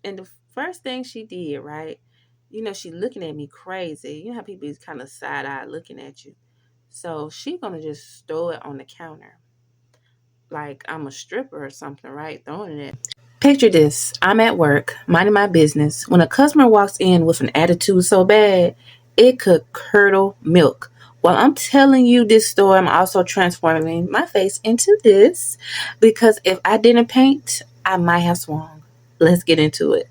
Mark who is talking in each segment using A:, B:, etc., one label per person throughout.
A: And the first thing she did, right? She looking at me crazy. You know how people is kind of side-eyed looking at you. So she gonna just throw it on the counter. Like I'm a stripper or something, right? Throwing it. Picture this. I'm at work, minding my business, when a customer walks in with an attitude so bad, it could curdle milk. While I'm telling you this story, I'm also transforming my face into this because if I didn't paint, I might have swung. Let's get into it.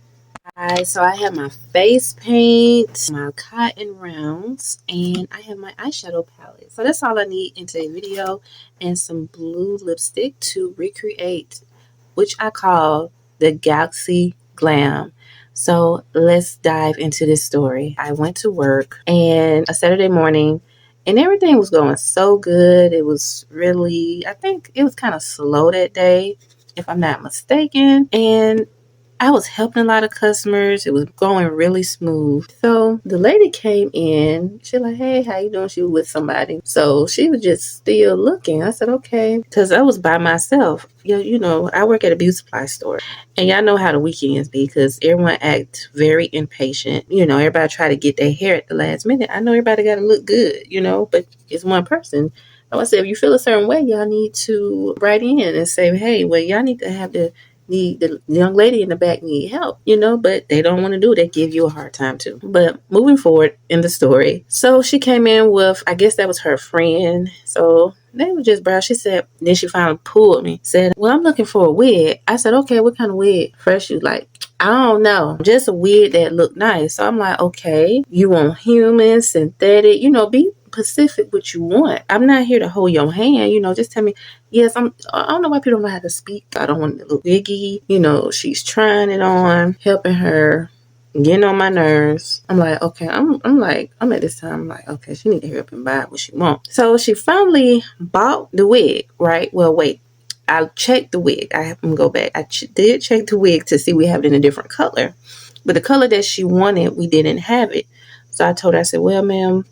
A: Alright, so I have my face paint, my cotton rounds, and I have my eyeshadow palette. So that's all I need in today's video, and some blue lipstick to recreate, which I call the Galaxy Glam. So let's dive into this story. I went to work and a Saturday morning, and everything was going so good. It was really, I think it was kind of slow that day, if I'm not mistaken. And I was helping a lot of customers. It was going really smooth. So the lady came in. She like, hey, how you doing? She was with somebody. So she was just still looking. I said, okay. Because I was by myself. I work at a beauty supply store. And y'all know how the weekends be because everyone act very impatient. Everybody try to get their hair at the last minute. I know everybody got to look good, but it's one person. So I said, if you feel a certain way, y'all need to write in and say, hey, well, y'all need to have the young lady in the back need help, but they don't want to do it. They give you a hard time too. But moving forward in the story. So she came in with, I guess that was her friend. So they were just brown. She said, then she finally pulled me, said, well, I'm looking for a wig. I said, okay, what kind of wig? First, she was like, I don't know. Just a wig that looked nice. So I'm like, okay, you want human, synthetic, be specific what you want. I'm not here to hold your hand, just tell me, yes, I don't know why people don't know how to speak. I don't want it to look wiggy. She's trying it on, helping her, getting on my nerves. I'm like, okay, I'm at this time, I'm like, okay, she need to hurry up and buy what she wants. So she finally bought the wig, right? Well, wait. I checked the wig. I have to go back. I did check the wig to see we have it in a different color. But the color that she wanted, we didn't have it. So I told her, I said, well, ma'am,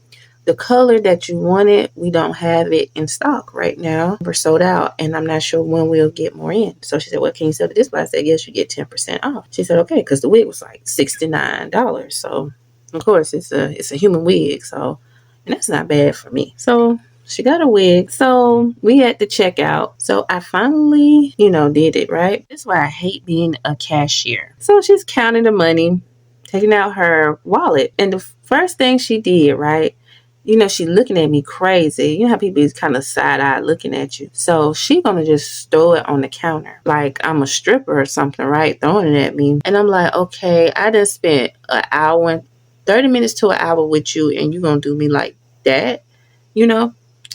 A: the color that you wanted, we don't have it in stock right now. We're sold out, and I'm not sure when we'll get more in. So she said, well, can you sell it this way? I said, yes, you get 10% off. She said, okay, because the wig was like $69. So, of course, it's a human wig. So, and that's not bad for me. So she got a wig. So we had to check out. So I finally, did it, right? That's why I hate being a cashier. So she's counting the money, taking out her wallet. And the first thing she did, right? She looking at me crazy. You know how people is kind of side-eyed looking at you. So she gonna just throw it on the counter. Like I'm a stripper or something, right? Throwing it at me. And I'm like, okay, I done spent an hour and 30 minutes to an hour with you, and you gonna do me like that?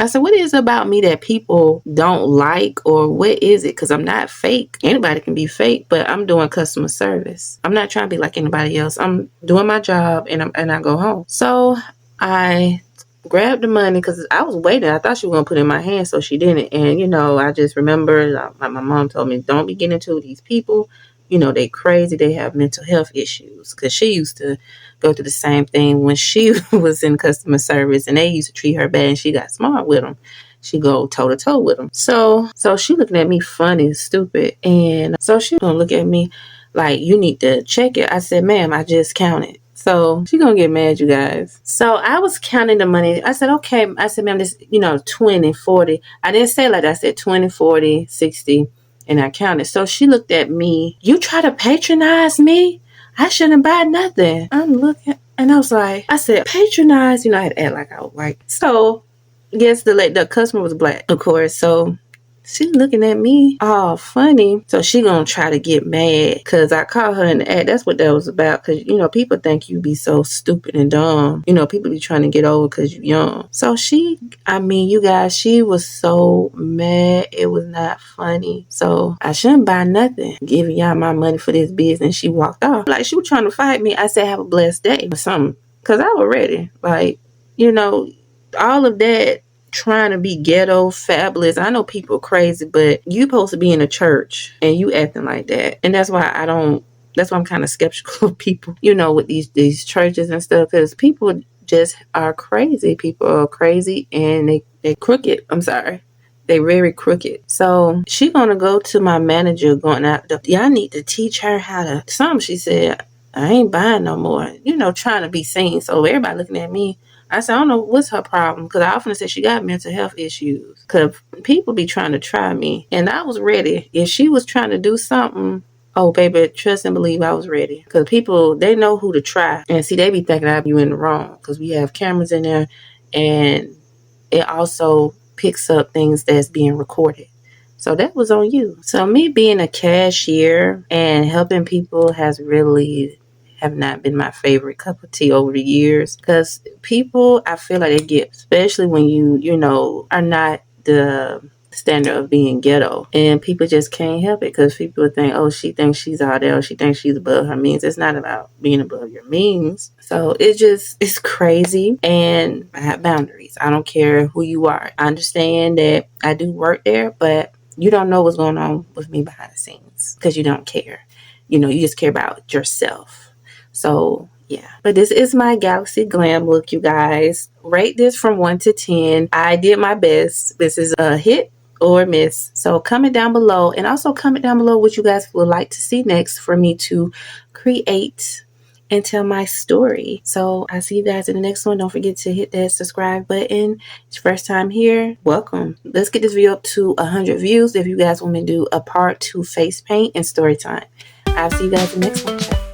A: I said, what is it about me that people don't like, or what is it? Because I'm not fake. Anybody can be fake, but I'm doing customer service. I'm not trying to be like anybody else. I'm doing my job, and I go home. So I grabbed the money because I was waiting. I thought she was going to put it in my hand, so she didn't. And, I just remember like my mom told me, don't be getting into these people. They crazy. They have mental health issues because she used to go through the same thing when she was in customer service, and they used to treat her bad, and she got smart with them. She go toe to toe with them. So she looking at me funny and stupid. And so she going to look at me like, you need to check it. I said, ma'am, I just counted. So she gonna get mad, you guys. So I was counting the money. I said, okay. I said, ma'am, this, 20, 40. I didn't say like that. I said 20, 40, 60. And I counted. So she looked at me. You try to patronize me? I shouldn't buy nothing. I'm looking. And I was like, I said, patronize. I had to act like I was white. So yes, the customer was black, of course. So she looking at me all funny. So she gonna try to get mad because I caught her in the act. That's what that was about. Because, people think you be so stupid and dumb. People be trying to get over because you young. So you guys, she was so mad. It was not funny. So I shouldn't buy nothing. Giving y'all my money for this business. She walked off. Like she was trying to fight me. I said, have a blessed day or something. Because I was ready. Like, all of that. Trying to be ghetto fabulous. I know people are crazy, but you supposed to be in a church and you acting like that. And that's why I'm kind of skeptical of people, with these churches and stuff, because people just are crazy. People are crazy and they crooked. I'm sorry. They very crooked. So she gonna go to my manager going out. Y'all need to teach her how to something. She said, I ain't buying no more. Trying to be seen. So everybody looking at me. I said, I don't know what's her problem, because I often said she got mental health issues. Because people be trying to try me, and I was ready. If she was trying to do something, oh baby, trust and believe I was ready. Because people, they know who to try, and see, they be thinking I be in the wrong, because we have cameras in there, and it also picks up things that's being recorded. So that was on you. So me being a cashier and helping people has really have not been my favorite cup of tea over the years, because people, I feel like they get, especially when you are not the standard of being ghetto, and people just can't help it, because people think, oh, she thinks she's out there, or she thinks she's above her means. It's not about being above your means. So it's crazy, and I have boundaries. I don't care who you are. I understand that I do work there, but you don't know what's going on with me behind the scenes, because you don't care. You just care about yourself. So yeah, but this is my Galaxy Glam look, you guys. Rate this from 1 to 10. I did my best. This is a hit or miss. So comment down below, and also comment down below what you guys would like to see next for me to create and tell my story. So I'll see you guys in the next one. Don't forget to hit that subscribe button. It's your first time here, welcome. Let's get this video up to 100 views if you guys want me to do a part 2 face paint and story time. I'll see you guys in the next one.